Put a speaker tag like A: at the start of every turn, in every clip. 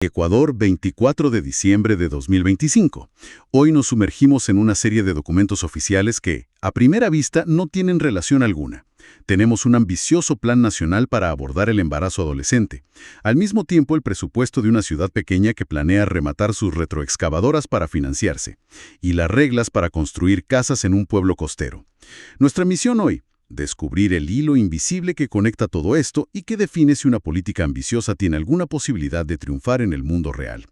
A: Ecuador, 24 de diciembre de 2025. Hoy nos sumergimos en una serie de documentos oficiales que, a primera vista, no tienen relación alguna. Tenemos un ambicioso plan nacional para abordar el embarazo adolescente. Al mismo tiempo, el presupuesto de una ciudad pequeña que planea rematar sus retroexcavadoras para financiarse. Y las reglas para construir casas en un pueblo costero. Nuestra misión hoy: descubrir el hilo invisible que conecta todo esto y que define si una política ambiciosa tiene alguna posibilidad de triunfar en el mundo real.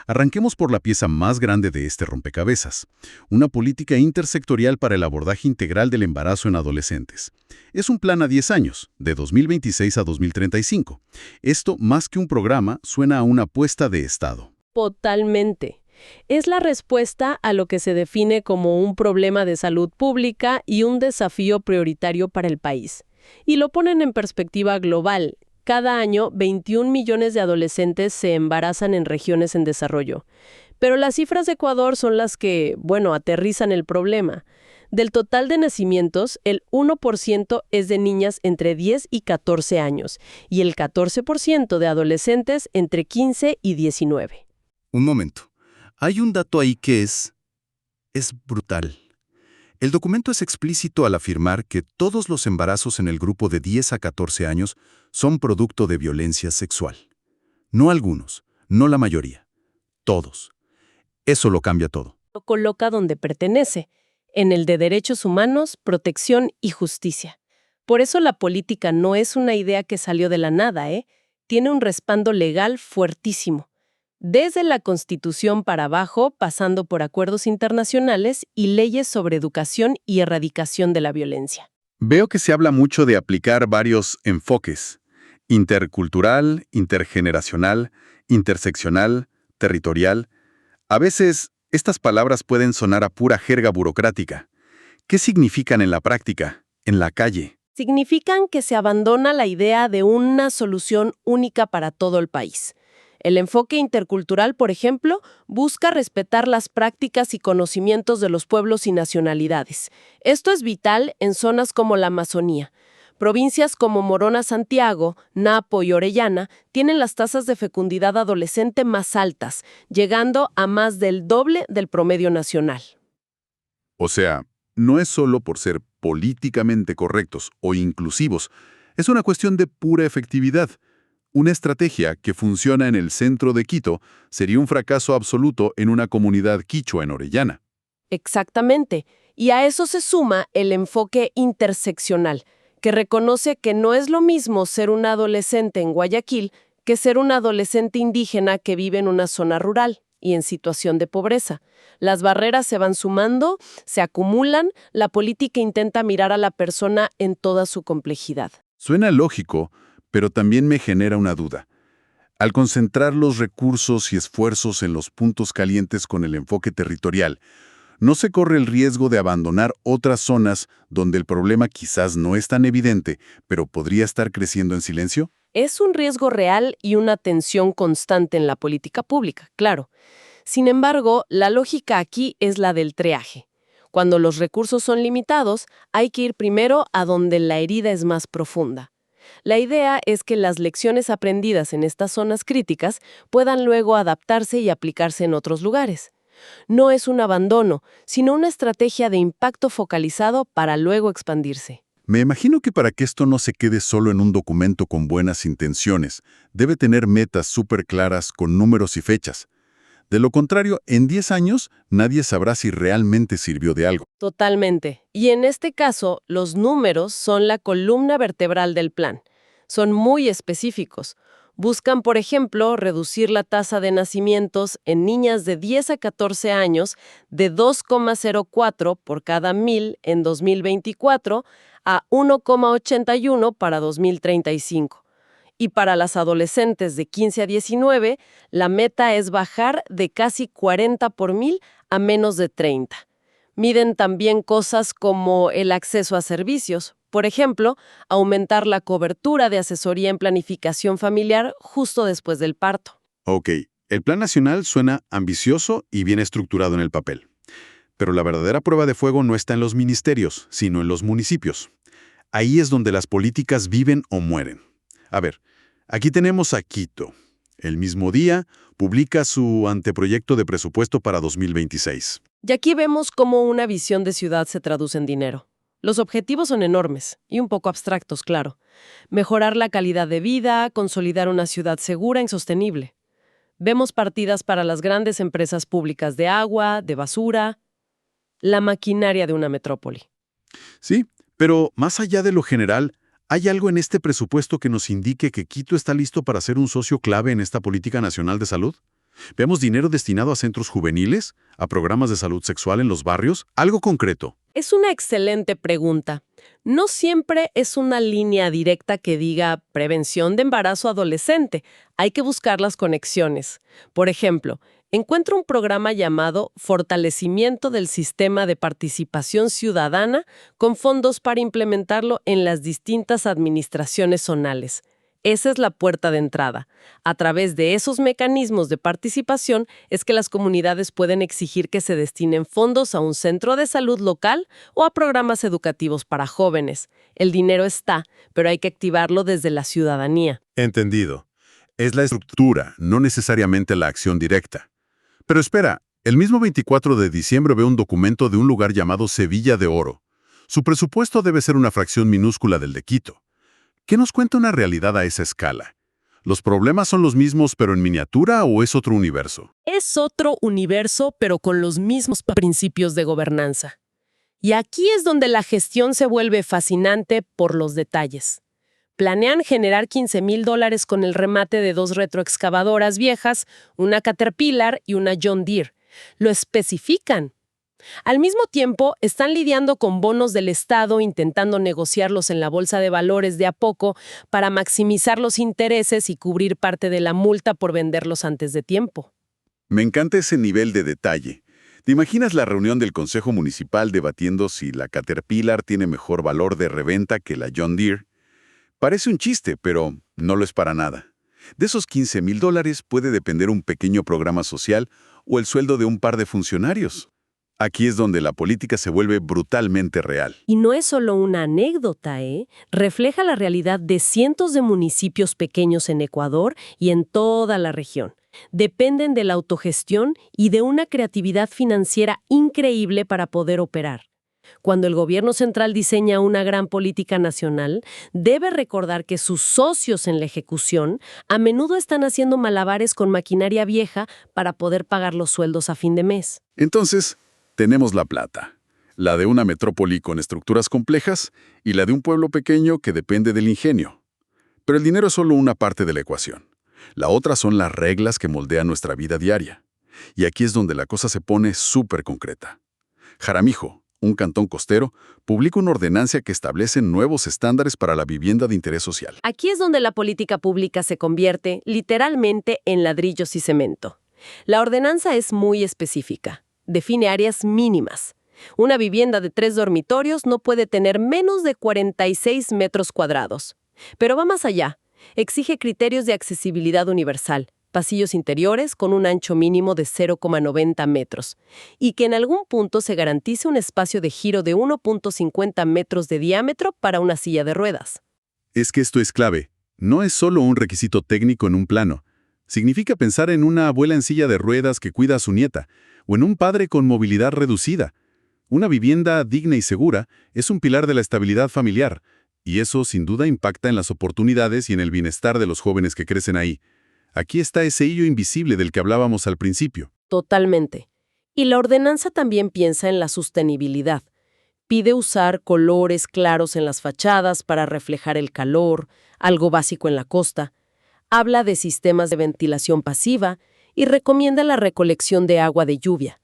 A: Arranquemos por la pieza más grande de este rompecabezas: una política intersectorial para el abordaje integral del embarazo en adolescentes. Es un plan a 10 años, de 2026 a 2035. Esto, más que un programa, suena a una apuesta de Estado.
B: Totalmente. Es la respuesta a lo que se define como un problema de salud pública y un desafío prioritario para el país. Y lo ponen en perspectiva global. Cada año, 21 millones de adolescentes se embarazan en regiones en desarrollo. Pero las cifras de Ecuador son las que, aterrizan el problema. Del total de nacimientos, el 1% es de niñas entre 10 y 14 años, y el 14% de adolescentes entre 15 y 19.
C: Un momento. Hay un dato ahí que es brutal. El documento es explícito al afirmar que todos los embarazos en el grupo de 10 a 14 años son producto de violencia sexual. No algunos, no la mayoría, todos. Eso lo cambia todo.
B: Lo coloca donde pertenece, en el de derechos humanos, protección y justicia. Por eso la política no es una idea que salió de la nada, Tiene un respaldo legal fuertísimo. Desde la Constitución para abajo, pasando por acuerdos internacionales y leyes sobre educación y erradicación de la violencia.
A: Veo que se habla mucho de aplicar varios enfoques: intercultural, intergeneracional, interseccional, territorial. A veces, estas palabras pueden sonar a pura jerga burocrática. ¿Qué significan en la práctica, en la calle?
B: Significan que se abandona la idea de una solución única para todo el país. El enfoque intercultural, por ejemplo, busca respetar las prácticas y conocimientos de los pueblos y nacionalidades. Esto es vital en zonas como la Amazonía. Provincias como Morona, Santiago, Napo y Orellana tienen las tasas de fecundidad adolescente más altas, llegando a más del doble del promedio nacional.
A: O sea, no es solo por ser políticamente correctos o inclusivos, es una cuestión de pura efectividad. Una estrategia que funciona en el centro de Quito sería un fracaso absoluto en una comunidad quichua en Orellana.
B: Exactamente. Y a eso se suma el enfoque interseccional, que reconoce que no es lo mismo ser un adolescente en Guayaquil que ser un adolescente indígena que vive en una zona rural y en situación de pobreza. Las barreras se van sumando, se acumulan, la política intenta mirar a la persona en toda su complejidad.
A: Suena lógico, pero también me genera una duda. Al concentrar los recursos y esfuerzos en los puntos calientes con el enfoque territorial, ¿no se corre el riesgo de abandonar otras zonas donde el problema quizás no es tan evidente, pero podría estar creciendo en silencio?
B: Es un riesgo real y una tensión constante en la política pública, claro. Sin embargo, la lógica aquí es la del triaje. Cuando los recursos son limitados, hay que ir primero a donde la herida es más profunda. La idea es que las lecciones aprendidas en estas zonas críticas puedan luego adaptarse y aplicarse en otros lugares. No es un abandono, sino una estrategia de impacto focalizado para luego expandirse.
A: Me imagino que para que esto no se quede solo en un documento con buenas intenciones, debe tener metas súper claras con números y fechas. De lo contrario, en 10 años, nadie sabrá si realmente sirvió de algo.
B: Totalmente. Y en este caso, los números son la columna vertebral del plan. Son muy específicos. Buscan, por ejemplo, reducir la tasa de nacimientos en niñas de 10 a 14 años de 2,04 por cada 1000 en 2024 a 1,81 para 2035. Y para las adolescentes de 15 a 19, la meta es bajar de casi 40 por 1000 a menos de 30. Miden también cosas como el acceso a servicios. Por ejemplo, aumentar la cobertura de asesoría en planificación familiar justo después del parto.
A: Ok, el Plan Nacional suena ambicioso y bien estructurado en el papel. Pero la verdadera prueba de fuego no está en los ministerios, sino en los municipios. Ahí es donde las políticas viven o mueren. A ver, aquí tenemos a Quito. El mismo día, publica su anteproyecto de presupuesto para 2026.
B: Y aquí vemos cómo una visión de ciudad se traduce en dinero. Los objetivos son enormes y un poco abstractos, claro. Mejorar la calidad de vida, consolidar una ciudad segura y sostenible. Vemos partidas para las grandes empresas públicas de agua, de basura, la maquinaria de una metrópoli.
A: Sí, pero más allá de lo general, ¿hay algo en este presupuesto que nos indique que Quito está listo para ser un socio clave en esta política nacional de salud? ¿Vemos dinero destinado a centros juveniles, a programas de salud sexual en los barrios? Algo concreto.
B: Es una excelente pregunta. No siempre es una línea directa que diga prevención de embarazo adolescente. Hay que buscar las conexiones. Por ejemplo, encuentro un programa llamado Fortalecimiento del Sistema de Participación Ciudadana con fondos para implementarlo en las distintas administraciones zonales. Esa es la puerta de entrada. A través de esos mecanismos de participación es que las comunidades pueden exigir que se destinen fondos a un centro de salud local o a programas educativos para jóvenes. El dinero está, pero hay que activarlo desde la ciudadanía.
A: Entendido. Es la estructura, no necesariamente la acción directa. Pero espera, el mismo 24 de diciembre veo un documento de un lugar llamado Sevilla de Oro. Su presupuesto debe ser una fracción minúscula del de Quito. ¿Qué nos cuenta una realidad a esa escala? ¿Los problemas son los mismos pero en miniatura o es otro universo?
B: Es otro universo, pero con los mismos principios de gobernanza. Y aquí es donde la gestión se vuelve fascinante por los detalles. Planean generar $15,000 con el remate de 2 retroexcavadoras viejas, una Caterpillar y una John Deere. Lo especifican. Al mismo tiempo, están lidiando con bonos del Estado, intentando negociarlos en la bolsa de valores de a poco para maximizar los intereses y cubrir parte de la multa por venderlos antes de tiempo.
A: Me encanta ese nivel de detalle. ¿Te imaginas la reunión del Consejo Municipal debatiendo si la Caterpillar tiene mejor valor de reventa que la John Deere? Parece un chiste, pero no lo es para nada. De esos $15,000 puede depender un pequeño programa social o el sueldo de un par de funcionarios. Aquí es donde la política se vuelve brutalmente real.
B: Y no es solo una anécdota, ¿eh? Refleja la realidad de cientos de municipios pequeños en Ecuador y en toda la región. Dependen de la autogestión y de una creatividad financiera increíble para poder operar. Cuando el gobierno central diseña una gran política nacional, debe recordar que sus socios en la ejecución a menudo están haciendo malabares con maquinaria vieja para poder pagar los sueldos a fin de mes.
A: Entonces, tenemos la plata, la de una metrópoli con estructuras complejas y la de un pueblo pequeño que depende del ingenio. Pero el dinero es solo una parte de la ecuación. La otra son las reglas que moldean nuestra vida diaria. Y aquí es donde la cosa se pone súper concreta. Jaramillo, un cantón costero, publica una ordenanza que establece nuevos estándares para la vivienda de interés social.
B: Aquí es donde la política pública se convierte, literalmente, en ladrillos y cemento. La ordenanza es muy específica. Define áreas mínimas. Una vivienda de 3 dormitorios no puede tener menos de 46 metros cuadrados. Pero va más allá. Exige criterios de accesibilidad universal, pasillos interiores con un ancho mínimo de 0,90 metros, y que en algún punto se garantice un espacio de giro de 1,50 metros de diámetro para una silla de ruedas.
A: Es que esto es clave. No es solo un requisito técnico en un plano. Significa pensar en una abuela en silla de ruedas que cuida a su nieta, o en un padre con movilidad reducida. Una vivienda digna y segura es un pilar de la estabilidad familiar, y eso sin duda impacta en las oportunidades y en el bienestar de los jóvenes que crecen ahí. Aquí está ese hilo invisible del que hablábamos al principio.
B: Totalmente. Y la ordenanza también piensa en la sostenibilidad. Pide usar colores claros en las fachadas para reflejar el calor, algo básico en la costa. Habla de sistemas de ventilación pasiva y recomienda la recolección de agua de lluvia.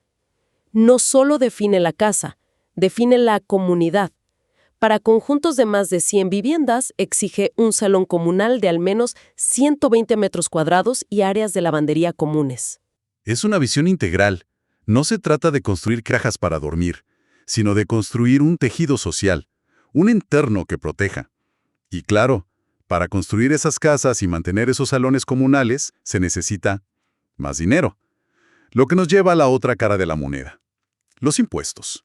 B: No solo define la casa, define la comunidad. Para conjuntos de más de 100 viviendas, exige un salón comunal de al menos 120 metros cuadrados y áreas de lavandería comunes.
A: Es una visión integral. No se trata de construir cajas para dormir, sino de construir un tejido social, un entorno que proteja. Y claro, para construir esas casas y mantener esos salones comunales, se necesita más dinero. Lo que nos lleva a la otra cara de la moneda: los impuestos.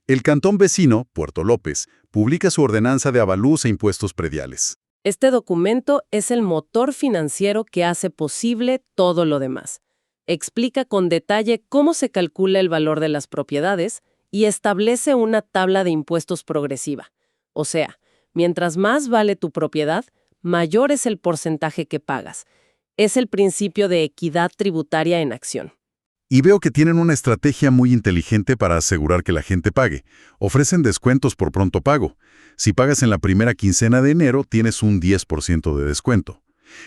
A: El cantón vecino, Puerto López, publica su ordenanza de avalúos e impuestos prediales.
B: Este documento es el motor financiero que hace posible todo lo demás. Explica con detalle cómo se calcula el valor de las propiedades y establece una tabla de impuestos progresiva. O sea, mientras más vale tu propiedad, mayor es el porcentaje que pagas. Es el principio de equidad tributaria en acción.
A: Y veo que tienen una estrategia muy inteligente para asegurar que la gente pague. Ofrecen descuentos por pronto pago. Si pagas en la primera quincena de enero, tienes un 10% de descuento.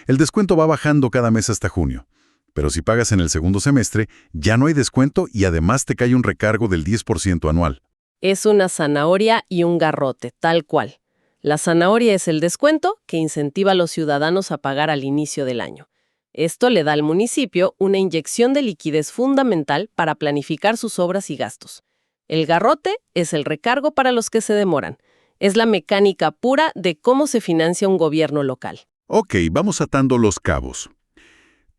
A: El descuento va bajando cada mes hasta junio. Pero si pagas en el segundo semestre, ya no hay descuento y además te cae un recargo del 10% anual.
B: Es una zanahoria y un garrote, tal cual. La zanahoria es el descuento que incentiva a los ciudadanos a pagar al inicio del año. Esto le da al municipio una inyección de liquidez fundamental para planificar sus obras y gastos. El garrote es el recargo para los que se demoran. Es la mecánica pura de cómo se financia un gobierno local.
A: Ok, vamos atando los cabos.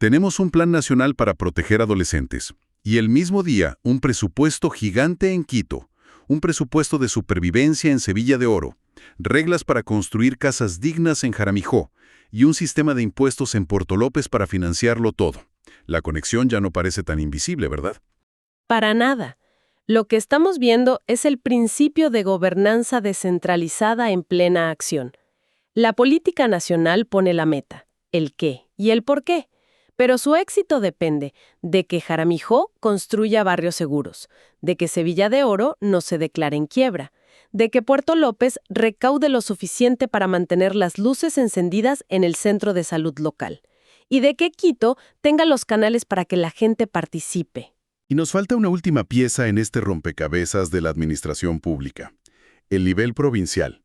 A: Tenemos un plan nacional para proteger adolescentes. Y el mismo día, un presupuesto gigante en Quito. Un presupuesto de supervivencia en Sevilla de Oro. Reglas para construir casas dignas en Jaramijó. Y un sistema de impuestos en Puerto López para financiarlo todo. La conexión ya no parece tan invisible, ¿verdad?
B: Para nada. Lo que estamos viendo es el principio de gobernanza descentralizada en plena acción. La política nacional pone la meta, el qué y el por qué. Pero su éxito depende de que Jaramijó construya barrios seguros, de que Sevilla de Oro no se declare en quiebra, de que Puerto López recaude lo suficiente para mantener las luces encendidas en el centro de salud local, y de que Quito tenga los canales para que la gente participe.
A: Y nos falta una última pieza en este rompecabezas de la administración pública. El nivel provincial.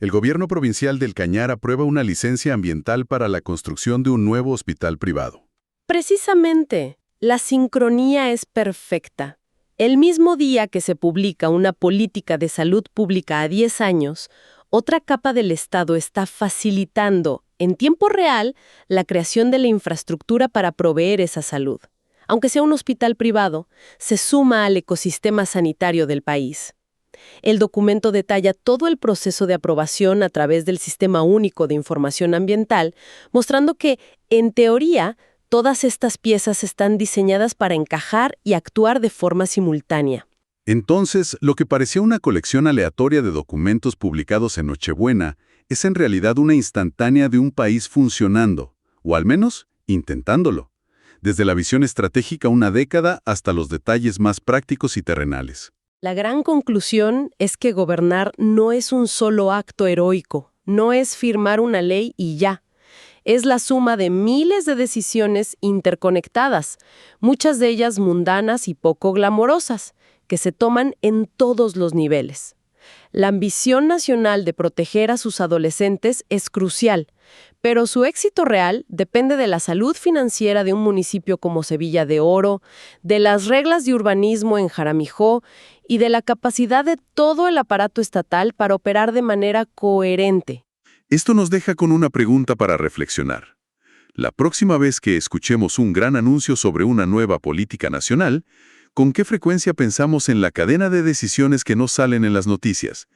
A: El gobierno provincial del Cañar aprueba una licencia ambiental para la construcción de un nuevo hospital privado.
B: Precisamente, la sincronía es perfecta. El mismo día que se publica una política de salud pública a 10 años, otra capa del Estado está facilitando, en tiempo real, la creación de la infraestructura para proveer esa salud. Aunque sea un hospital privado, se suma al ecosistema sanitario del país. El documento detalla todo el proceso de aprobación a través del Sistema Único de Información Ambiental, mostrando que, en teoría, todas estas piezas están diseñadas para encajar y actuar de forma simultánea.
A: Entonces, lo que parecía una colección aleatoria de documentos publicados en Nochebuena es en realidad una instantánea de un país funcionando, o al menos intentándolo, desde la visión estratégica una década hasta los detalles más prácticos y terrenales.
B: La gran conclusión es que gobernar no es un solo acto heroico, no es firmar una ley y ya. Es la suma de miles de decisiones interconectadas, muchas de ellas mundanas y poco glamorosas, que se toman en todos los niveles. La ambición nacional de proteger a sus adolescentes es crucial, pero su éxito real depende de la salud financiera de un municipio como Sevilla de Oro, de las reglas de urbanismo en Jaramijó y de la capacidad de todo el aparato estatal para operar de manera coherente.
A: Esto nos deja con una pregunta para reflexionar. La próxima vez que escuchemos un gran anuncio sobre una nueva política nacional, ¿con qué frecuencia pensamos en la cadena de decisiones que no salen en las noticias?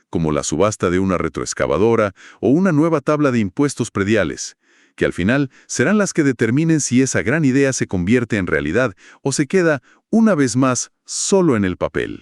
A: Como la subasta de una retroexcavadora o una nueva tabla de impuestos prediales, que al final serán las que determinen si esa gran idea se convierte en realidad o se queda, una vez más, solo en el papel.